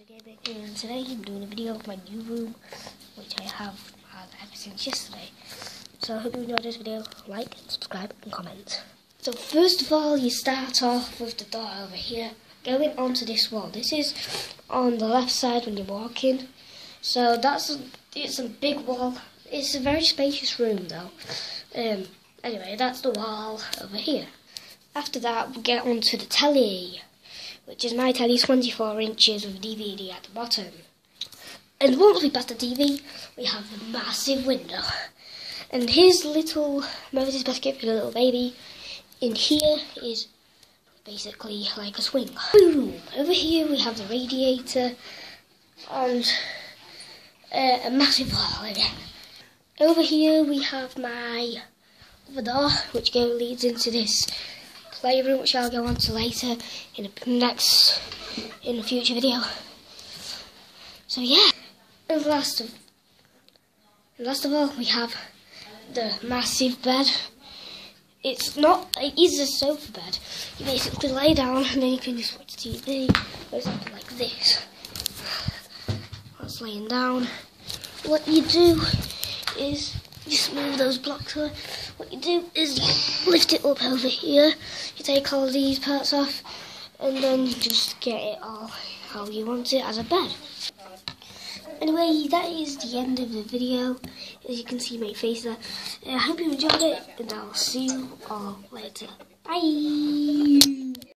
And today I'm doing a video of my new room, which I have had ever since yesterday. So I hope you enjoyed this video. Like, subscribe and comment. So first of all, you start off with the door over here, going onto this wall. This is on the left side when you're walking. So it's a big wall. It's a very spacious room though. Anyway, that's the wall over here. After that, we get onto the telly, which is my telly, 24 inches with DVD at the bottom. And once we pass the TV, we have the massive window. And his little Moses basket for the little baby in here is basically like a swing. Boom! Over here we have the radiator and a massive wall again. Over here we have my other door, which leads into this playroom, which I'll go on to later in a future video. So yeah, and last of all, we have the massive bed. It is a sofa bed. You basically lay down and then you can just watch TV or something like this. That's laying down. What you do is just move those blocks away. What you do is lift it up over here. You take all these parts off and then just get it all how you want it as a bed. Anyway, that is the end of the video. As you can see my face there. I hope you enjoyed it and I'll see you all later. Bye!